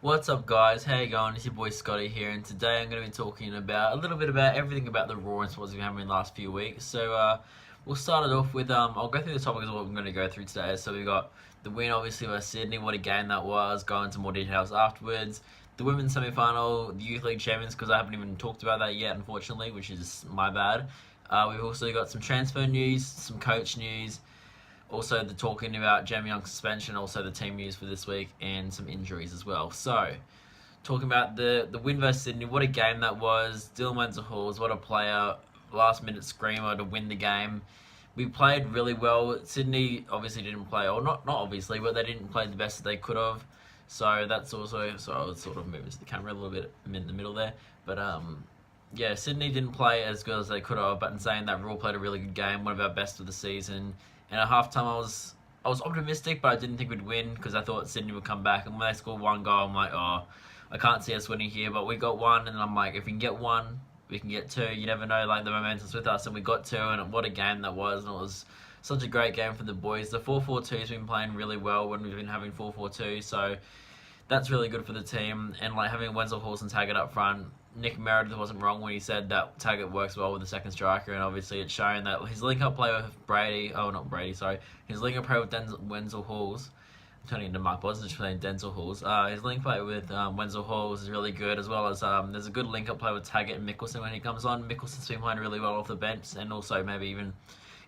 What's up, guys? How you going? It's your boy Scotty here, and today I'm going to be talking about a little bit about everything about the Raw and what's been happening in the last few weeks. We'll start it off with I'll go through the topics of what I'm going to go through today. So we got the win, obviously, by Sydney. What a game that was. Go into more details afterwards. The women's semi-final, the Youth League champions, because I haven't even talked about that yet, unfortunately, which is my bad. We've also got some transfer news, some coach news. Also, the talking about Cmon suspension, also the team news for this week, and some injuries as well. So, talking about the win versus Sydney, what a game that was. Dylan Wenzel-Halls, what a player. Last minute screamer to win the game. We played really well. Sydney obviously didn't play, or not obviously, but they didn't play the best that they could have. So that's also, so I was sort of moving to the camera a little bit in the middle there. But yeah, Sydney didn't play as good as they could have, but in saying that, Raw played a really good game, one of our best of the season. And at halftime, I was optimistic, but I didn't think we'd win because I thought Sydney would come back. And when they scored one goal, I'm like, oh, I can't see us winning here. But we got one, and I'm like, if we can get one, we can get two. You never know, like the momentum's with us, and we got two. And what a game that was! And it was such a great game for the boys. The 4-4-2's been playing really well when we've been having 4-4-2, so that's really good for the team. And like having Wenzel-Halls and Taggart up front, Nick Meredith wasn't wrong when he said that Taggart works well with the second striker, and obviously it's shown that his link-up play with his link-up play with Wenzel-Halls, I'm turning into Mark Bosnich playing Denzel Halls. His link play with Wenzel-Halls is really good, as well as there's a good link-up play with Taggart and Mickelson when he comes on. Mickelson's been playing really well off the bench, and also maybe even,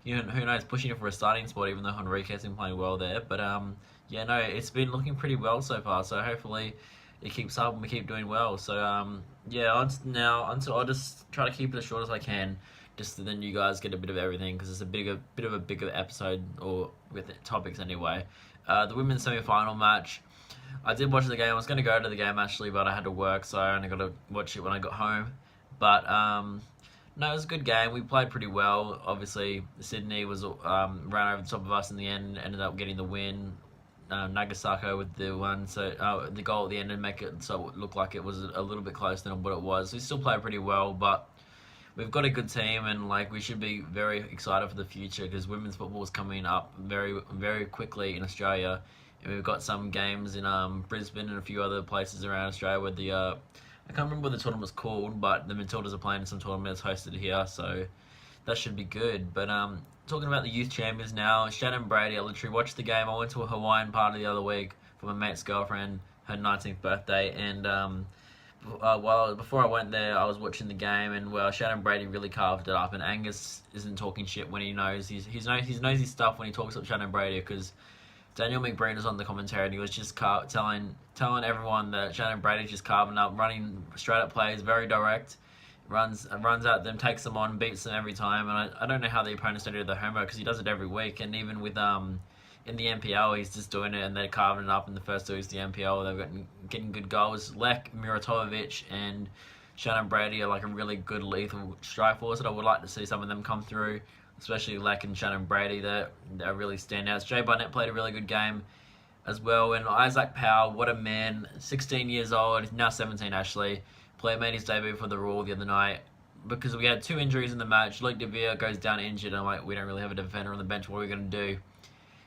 who knows, pushing it for a starting spot, even though Henrique's been playing well there. But yeah, no, it's been looking pretty well so far, so hopefully it keeps up and we keep doing well. So yeah, I'll just try to keep it as short as I can, just so then you guys get a bit of everything, because it's a bit of a bigger episode, or with topics anyway. The women's semi-final match, I did watch the game. I was going to go to the game actually, but I had to work, so I only got to watch it when I got home. But no, it was a good game. We played pretty well. Obviously, Sydney was ran over the top of us in the end, ended up getting the win. Nagasako with the one, so the goal at the end, and make it so it looked like it was a little bit closer than what it was. We still played pretty well, but we've got a good team, and like we should be very excited for the future, because women's football is coming up very, very quickly in Australia, and we've got some games in Brisbane and a few other places around Australia where I can't remember what the tournament was called, but the Matildas are playing in some tournaments hosted here, so that should be good. But talking about the youth champions now, Shannon Brady, I literally watched the game. I went to a Hawaiian party the other week for my mate's girlfriend, her 19th birthday, and before I went there, I was watching the game, and Shannon Brady really carved it up. And Angus isn't talking shit when he knows he knows his stuff when he talks up Shannon Brady, because Daniel McBreen was on the commentary, and he was just telling everyone that Shannon Brady's just carving up, running straight up plays, very direct, runs at them, takes them on, beats them every time. And I don't know how the opponents don't do their homework, because he does it every week. And even with in the NPL, he's just doing it, and they're carving it up in the first 2 weeks of the NPL. They've got getting good goals. Lek, Muratovic, and Shannon Brady are like a really good lethal strike force that I would like to see some of them come through, especially Lek and Shannon Brady. They're really standouts. Jay Barnett played a really good game as well, and Isaac Powell, what a man, 16 years old, he's now 17 actually, made his debut for the Raw the other night, because we had 2 injuries in the match. Luke DeVere goes down injured, and I'm like, we don't really have a defender on the bench, what are we going to do?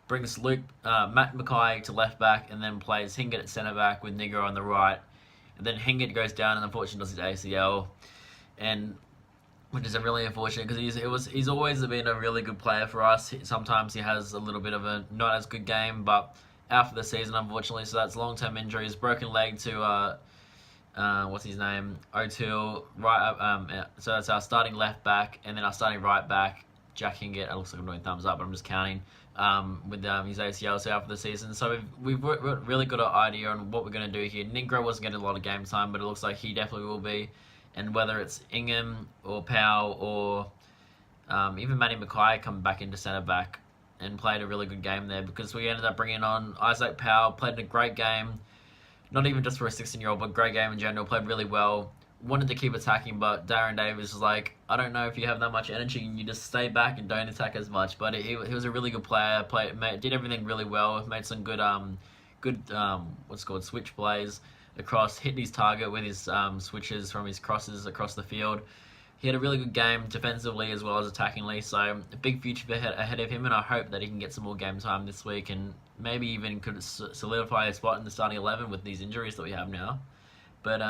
Brings Matt Mackay to left back, and then plays Hingett at centre back with Negro on the right, and then Hingett goes down and unfortunately does his ACL, and which is really unfortunate, because he's always been a really good player for us. Sometimes he has a little bit of a not as good game, but out for the season unfortunately, so that's long-term injuries. Broken leg to what's his name, O'Toole, right. So that's our starting left back, and then our starting right back, Jack Hingett. It looks like I'm doing thumbs up, but I'm just counting. With his ACL, so out for the season. So we've really got an idea on what we're going to do here. Negro wasn't getting a lot of game time, but it looks like he definitely will be. And whether it's Ingham or Powell or even Matty Mackay come back into centre back and played a really good game there, because we ended up bringing on Isaac Powell, played a great game, not even just for a 16-year-old, but great game in general, played really well. Wanted to keep attacking, but Darren Davis was like, I don't know if you have that much energy and you just stay back and don't attack as much. But he was a really good player, did everything really well, made some good switch plays across, hit his target with his switches from his crosses across the field. he had a really good game defensively as well as attackingly, so a big future ahead of him, and I hope that he can get some more game time this week and maybe even could solidify a spot in the starting 11 with these injuries that we have now. But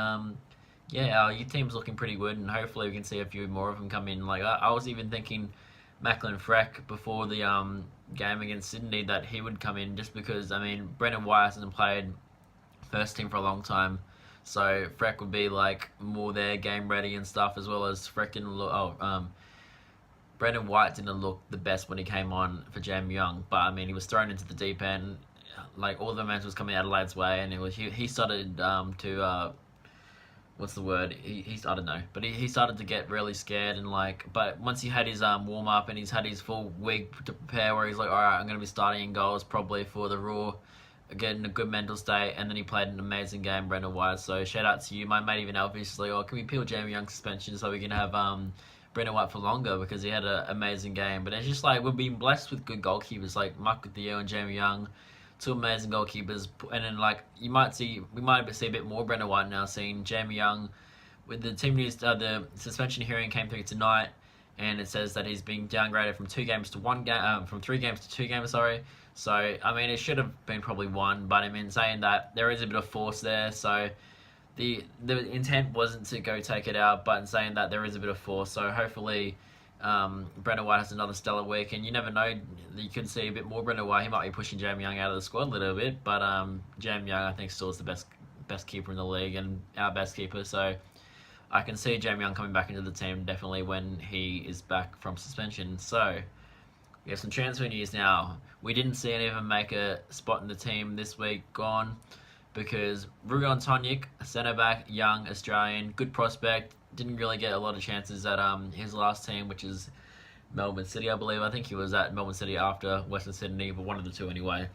yeah, our youth team's looking pretty good, and hopefully we can see a few more of them come in. Like I was even thinking Macklin Freck before the game against Sydney that he would come in, just because I mean Brendan White hasn't played first team for a long time, so Freck would be like more there, game ready and stuff, as well as Freck didn't look. Brendan White didn't look the best when he came on for Jam Young, but I mean he was thrown into the deep end. Like all the momentum was coming Adelaide's way, and he started to what's the word? I don't know, but he started to get really scared and like. But once he had his warm up and he's had his full week to prepare, where he's like, all right, I'm going to be starting in goals probably for the Raw, getting a good mental state, and then he played an amazing game, Brendan White. So shout out to you, my mate. Even Elvis like, oh, can we peel Jamie Young's suspension so we can have Brendan White for longer, because he had an amazing game. But it's just like we've been blessed with good goalkeepers like Mark Theo and Jamie Young. Two amazing goalkeepers, and then like we might see a bit more Brendan White now, seeing Jamie Young with the team news. The suspension hearing came through tonight, and it says that he's being downgraded from 2 games to 1 game, from 3 games to 2 games. Sorry. So I mean, it should have been probably 1, but I mean, saying that there is a bit of force there, so the intent wasn't to go take it out, but in saying that there is a bit of force, so hopefully. Brendan White has another stellar week, and you never know, you could see a bit more Brendan White. He might be pushing Jamie Young out of the squad a little bit, but Jamie Young I think still is the best keeper in the league and our best keeper, so I can see Jamie Young coming back into the team definitely when he is back from suspension. So we have some transfer news now. We didn't see any of them make a spot in the team this week gone, because Rugan Tonic, centre back, young Australian, good prospect, didn't really get a lot of chances at his last team, which is Melbourne City, I believe. I think he was at Melbourne City after Western Sydney, but one of the two anyway.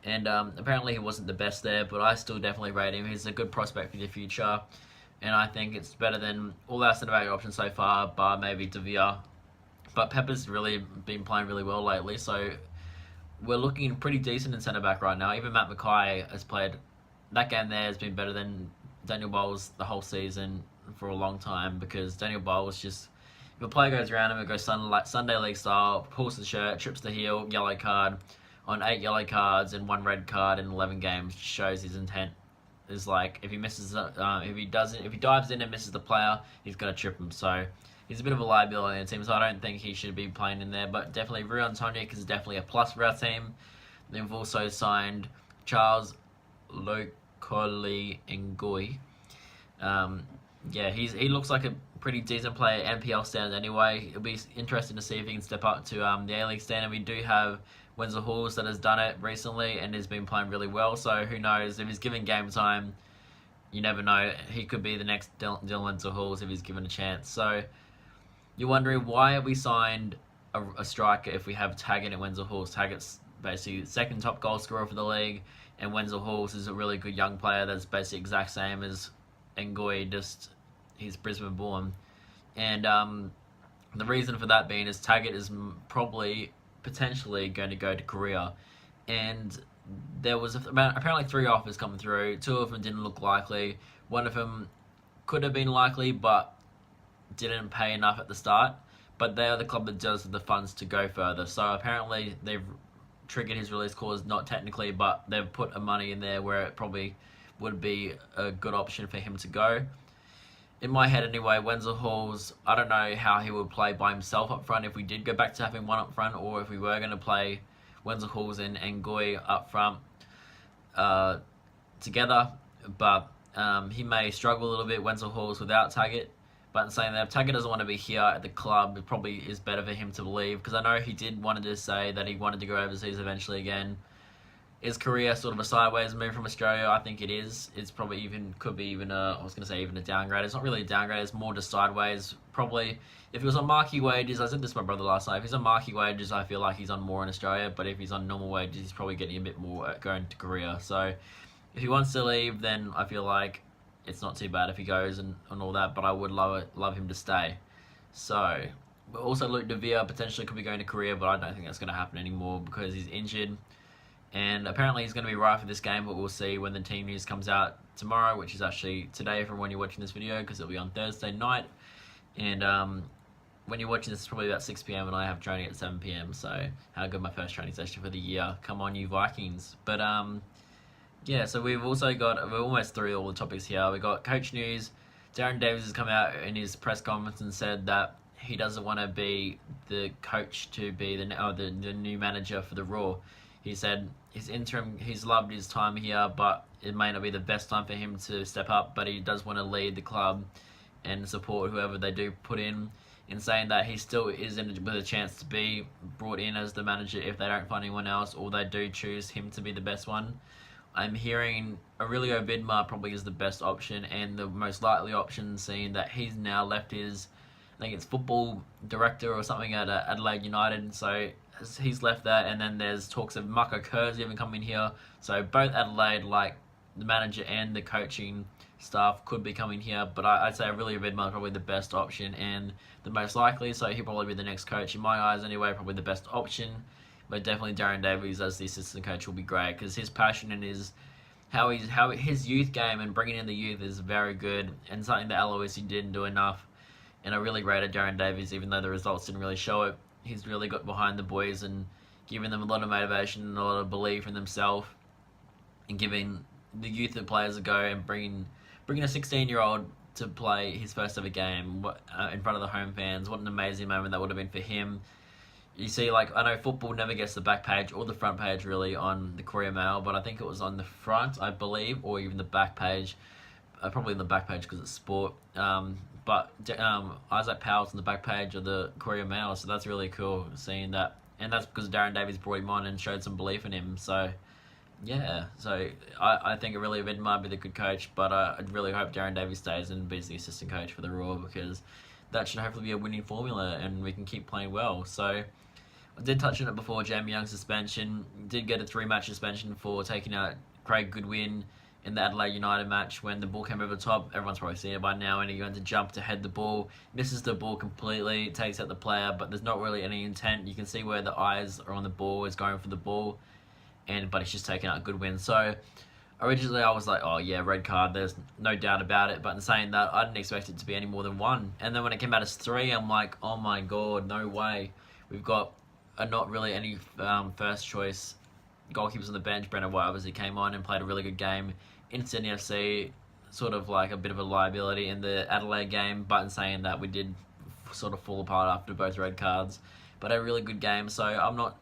And apparently he wasn't the best there, but I still definitely rate him. He's a good prospect for the future, and I think it's better than all our centre back options so far, bar maybe De Vere. But Pepper's really been playing really well lately, so we're looking pretty decent in centre back right now. Even Matt Mackay has played. That game there has been better than Daniel Bowles the whole season for a long time, because Daniel Bowles just, if a player goes around him, it goes Sunday League style, pulls the shirt, trips the heel, yellow card, on 8 yellow cards and 1 red card in 11 games, shows his intent. Is like if he misses, if he dives in and misses the player, he's gonna trip him. So he's a bit of a liability in the team. So I don't think he should be playing in there. But definitely Ruan Tonic is definitely a plus for our team. They've also signed Charles Lokoli Ngoi. Yeah, he looks like a pretty decent player, NPL standard anyway. It'll be interesting to see if he can step up to the A-League standard. We do have Wenzel Halls that has done it recently and has been playing really well, so who knows, if he's given game time, you never know, he could be the next Dylan Wenzel Halls if he's given a chance. So you're wondering, why have we signed a striker if we have Taggart and Wenzel Halls? Taggart's basically the second top goal scorer for the league, and Wenzel Halls is a really good young player that's basically exact same as Ngoi, just he's Brisbane born. And the reason for that being is Taggart is probably potentially going to go to Korea, and there was apparently 3 offers coming through. 2 of them didn't look likely. One of them could have been likely but didn't pay enough at the start, but they are the club that does the funds to go further. So apparently they've triggered his release clause, not technically, but they've put a money in there where it probably would be a good option for him to go. In my head anyway, Wenzel Halls, I don't know how he would play by himself up front if we did go back to having one up front, or if we were going to play Wenzel Halls and Ngoi up front together. But he may struggle a little bit, Wenzel Halls, without Taggart. But in saying that, if Taggart doesn't want to be here at the club, it probably is better for him to leave, because I know he did wanted to say that he wanted to go overseas eventually again. Is Korea sort of a sideways move from Australia? I think it is. It's probably could be even a downgrade. It's not really a downgrade, it's more just sideways. Probably, if he was on marquee wages, I said this to my brother last night, if he's on marquee wages, I feel like he's on more in Australia, but if he's on normal wages, he's probably getting a bit more going to Korea. So, if he wants to leave, then I feel like it's not too bad if he goes and all that, but I would love him to stay. So, but also Luke De Vere potentially could be going to Korea, but I don't think that's going to happen anymore because he's injured. And apparently he's going to be right for this game, but we'll see when the team news comes out tomorrow, which is actually today from when you're watching this video, because it'll be on Thursday night. And when you're watching this, it's probably about 6 p.m. and I have training at 7 p.m. So how good my first training session for the year. Come on, you Vikings. But yeah, so we're almost through all the topics here. We got coach news. Darren Davis has come out in his press conference and said that he doesn't want to be the coach to be the new manager for the Raw. He said he's loved his time here, but it may not be the best time for him to step up, but he does want to lead the club and support whoever they do put in saying that he still is with a chance to be brought in as the manager if they don't find anyone else or they do choose him to be the best one. I'm hearing Aurelio Vidmar probably is the best option and the most likely option, seeing that he's now left his, I think it's football director or something at Adelaide United, so he's left that, and then there's talks of Marco Kurz even coming here, so both Adelaide, like the manager and the coaching staff, could be coming here, but I'd say Aurelio Vidmar is probably the best option and the most likely, so he'll probably be the next coach in my eyes anyway, probably the best option. But definitely Darren Davies as the assistant coach will be great because his passion and how his youth game and bringing in the youth is very good and something that Aloisi didn't do enough. And I really rated Darren Davies, even though the results didn't really show it. He's really got behind the boys and giving them a lot of motivation and a lot of belief in themselves, and giving the youth and players a go and bringing a 16-year-old to play his first ever game in front of the home fans. What an amazing moment that would have been for him. You see, like, I know football never gets the back page or the front page really on the Courier Mail, but I think it was on the front, I believe, or even the back page. Probably on the back page because it's sport. But Isaac Powell's on the back page of the Courier Mail, so that's really cool seeing that. And that's because Darren Davies brought him on and showed some belief in him. So, yeah. So, I think Aurelio Vidmar might be the good coach, but I really hope Darren Davies stays and be the assistant coach for the Raw because that should hopefully be a winning formula and we can keep playing well. So, I did touch on it before, Jamie Young's suspension. Did get a 3-match suspension for taking out Craig Goodwin in the Adelaide United match when the ball came over the top. Everyone's probably seen it by now, and he went to jump to head the ball. Misses the ball completely, takes out the player, but there's not really any intent. You can see where the eyes are on the ball, is going for the ball, but he's just taking out Goodwin. So originally I was like, oh yeah, red card, there's no doubt about it. But in saying that, I didn't expect it to be any more than 1. And then when it came out as 3, I'm like, oh my god, no way. We've got not really any first choice goalkeepers on the bench. Brendan White obviously came on and played a really good game in Sydney FC, sort of like a bit of a liability in the Adelaide game, but in saying that, we did sort of fall apart after both red cards, but a really good game. So I'm not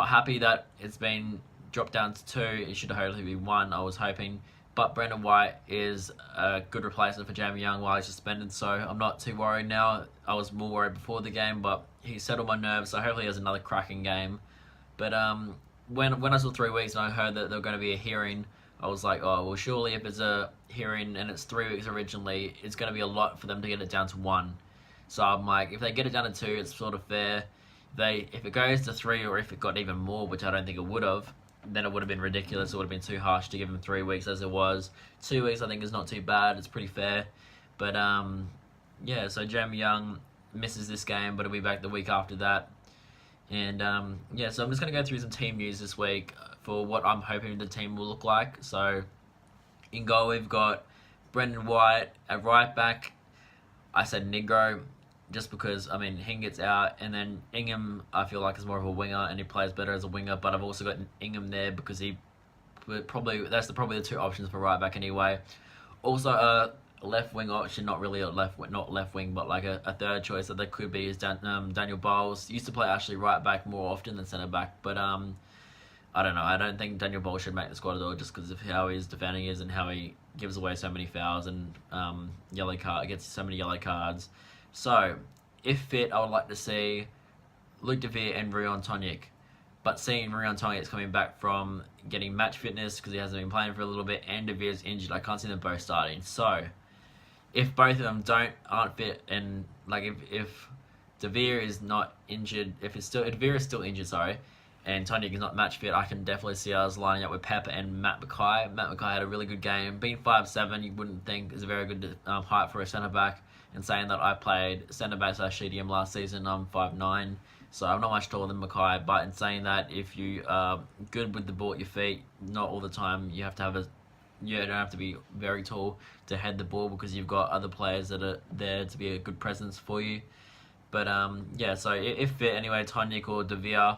happy that it's been dropped down to 2. It should hopefully be 1, I was hoping. But Brendan White is a good replacement for Jamie Young while he's suspended, so I'm not too worried now. I was more worried before the game, but he settled my nerves, so hopefully he has another cracking game. But when I saw 3 weeks and I heard that there was going to be a hearing, I was like, oh, well, surely if it's a hearing and it's 3 weeks originally, it's going to be a lot for them to get it down to 1. So I'm like, if they get it down to 2, it's sort of fair. If it goes to 3 or if it got even more, which I don't think it would have, then it would have been ridiculous. It would have been too harsh to give him 3 weeks as it was. 2 weeks I think is not too bad. It's pretty fair. But yeah, so Jamie Young misses this game, but he'll be back the week after that. And yeah, so I'm just going to go through some team news this week for what I'm hoping the team will look like. So in goal we've got Brendan White at right back. I said Negro just because, I mean, Hingett's out, and then Ingham I feel like is more of a winger and he plays better as a winger, but I've also got Ingham there because that's probably the 2 options for right back anyway. Also a left wing option, not left wing, but like a third choice that there could be is Daniel Bowles. Used to play actually right back more often than centre back, but I don't know. I don't think Daniel Bowles should make the squad at all just because of how his defending is and how he gives away so many fouls and gets so many yellow cards. So, if fit, I would like to see Luke De Vere and Rion Tonic. But seeing Rion Tonic coming back from getting match fitness because he hasn't been playing for a little bit and De Vere's injured, I can't see them both starting. So, if both of them aren't fit and like if De Vere is not injured, De Vere is still injured, sorry, and Tonic is not match fit, I can definitely see us lining up with Pep and Matt Mackay. Matt Mackay had a really good game. Being 5'7", you wouldn't think is a very good height for a centre back. And saying that I played centre back / CDM last season, I'm 5'9", so I'm not much taller than Mackay. But in saying that, if you are good with the ball at your feet, not all the time you have to have a you don't have to be very tall to head the ball because you've got other players that are there to be a good presence for you. But yeah, so if fit anyway, Tonic or Devere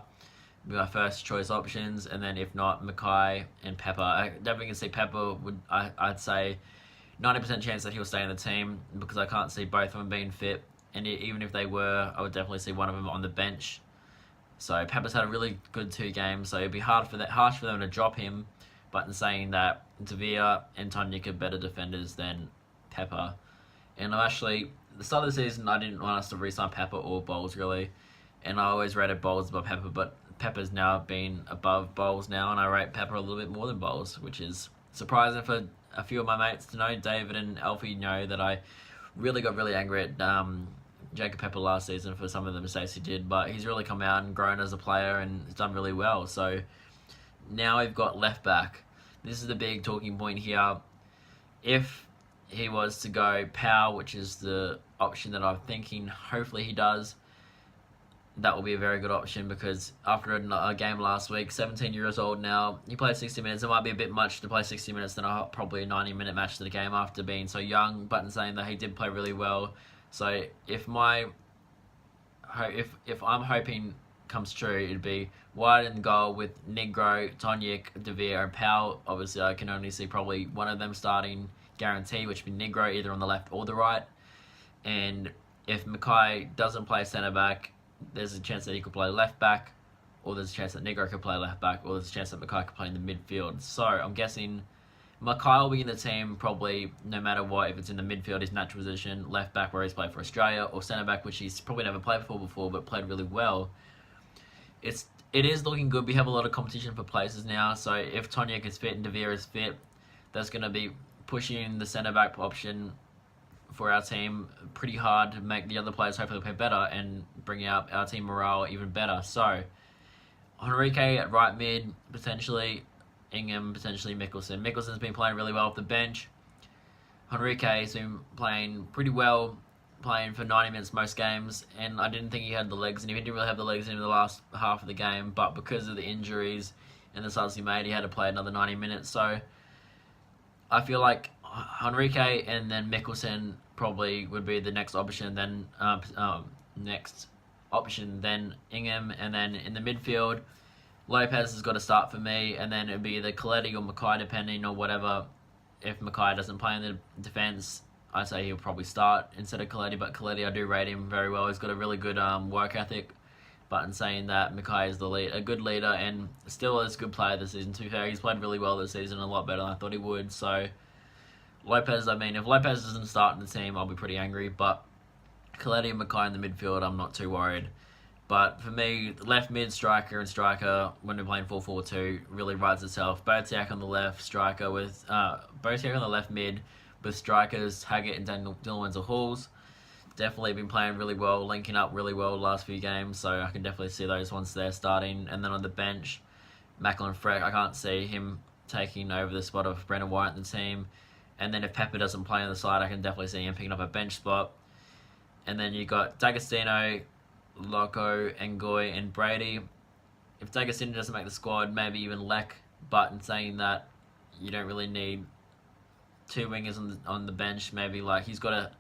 be my first choice options, and then if not, Mackay and Pepper. I definitely can see Pepper I'd say 90% chance that he'll stay in the team because I can't see both of them being fit, and even if they were, I would definitely see one of them on the bench. So Pepper's had a really good 2 games, so it'd be harsh for them to drop him. But in saying that, Devere and Tonic are better defenders than Pepper. And I'm actually, the start of the season, I didn't want us to re-sign Pepper or Bowles really, and I always rated Bowles above Pepper, but Pepper's now been above Bowles now, and I rate Pepper a little bit more than Bowles, which is surprising for a few of my mates to know. David and Alfie know that I really got really angry at Jacob Pepper last season for some of the mistakes he did, but he's really come out and grown as a player and has done really well. So now we've got left back. This is the big talking point here. If he was to go Powell, which is the option that I'm thinking hopefully he does, that will be a very good option because after a game last week, 17 years old now, he played 60 minutes. It might be a bit much to play 60 minutes than probably a 90-minute match to the game after being so young, but in saying that he did play really well. So if I'm hoping comes true, it'd be wide in goal with Negro, Tonic, Devere, and Powell. Obviously, I can only see probably one of them starting guarantee, which would be Negro either on the left or the right. And if Mackay doesn't play centre back, there's a chance that he could play left back, or there's a chance that Negro could play left back, or there's a chance that Mackay could play in the midfield. So I'm guessing Mackay will be in the team probably no matter what. If it's in the midfield, his natural position, left back where he's played for Australia, or centre back, which he's probably never played before, but played really well. It is looking good. We have a lot of competition for places now. So if Tonic is fit and Devere is fit, that's going to be pushing the centre back option for our team pretty hard to make the other players hopefully play better and bring out our team morale even better. So Henrique at right mid, potentially Ingham, potentially Mickelson. Mickelson's been playing really well off the bench. Henrique's been playing pretty well, playing for 90 minutes most games, and I didn't think he had the legs, and he didn't really have the legs in the last half of the game, but because of the injuries and the starts he made, he had to play another 90 minutes. So I feel like Henrique and then Mickelson probably would be the next option, then Ingham, and then in the midfield, Lopez has got to start for me, and then it'd be either Coletti or Mackay, depending on whatever. If Mackay doesn't play in the defence, I say he'll probably start instead of Coletti, but Coletti, I do rate him very well. He's got a really good work ethic, but in saying that, Mackay is a good leader, and still is a good player this season, to be fair. He's played really well this season, a lot better than I thought he would, so Lopez, if Lopez doesn't start in the team, I'll be pretty angry, but Coletti and Mackay in the midfield, I'm not too worried. But for me, left mid, striker, and striker, when we're playing 4-4-2, really writes itself. Botiak on the left, striker with Botiak on the left mid, with strikers Haggett and Dylan Wenzel-Halls. Definitely been playing really well, linking up really well the last few games, so I can definitely see those ones there starting. And then on the bench, Macklin Freck, I can't see him taking over the spot of Brendan White in the team. And then if Pepper doesn't play on the side, I can definitely see him picking up a bench spot. And then you got D'Agostino, Loco, Ngoy, and Brady. If D'Agostino doesn't make the squad, maybe even Leck. But in saying that, you don't really need 2 wingers on the bench. Maybe like he's got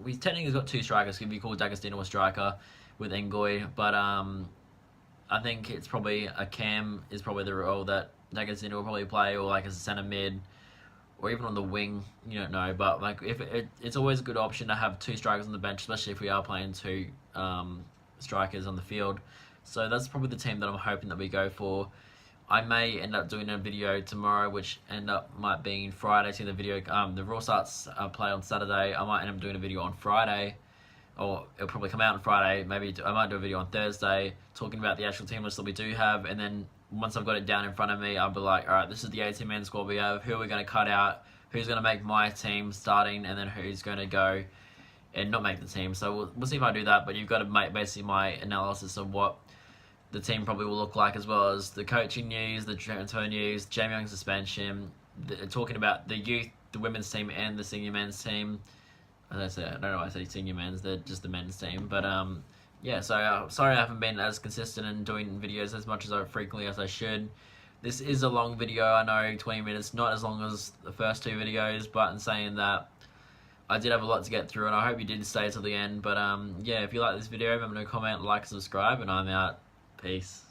he's technically got 2 strikers. Could be called D'Agostino a striker with Ngoy. But I think it's probably a cam is probably the role that D'Agostino will probably play, or like as a centre mid, or even on the wing, you don't know. But like if it's always a good option to have 2 strikers on the bench, especially if we are playing 2 strikers on the field. So that's probably the team that I'm hoping that we go for. I may end up doing a video tomorrow, which might be Friday. See the video. The Raw starts play on Saturday. I might end up doing a video on Friday, or it'll probably come out on Friday. Maybe I might do a video on Thursday talking about the actual team list that we do have, and then once I've got it down in front of me, I'll be like, all right, this is the 18-man squad we have. Who are we going to cut out? Who's going to make my team starting? And then who's going to go and not make the team? So we'll see if I do that. But you've got to make basically my analysis of what the team probably will look like, as well as the coaching news, the transfer news, Jamie Young's suspension, talking about the youth, the women's team, and the senior men's team. As I said, I don't know why I say senior men's, they're just the men's team. But yeah, so sorry I haven't been as consistent in doing videos as much as frequently as I should. This is a long video, I know, 20 minutes, not as long as the first two videos, but in saying that, I did have a lot to get through, and I hope you did stay till the end. But yeah, if you like this video, remember to comment, like, subscribe, and I'm out. Peace.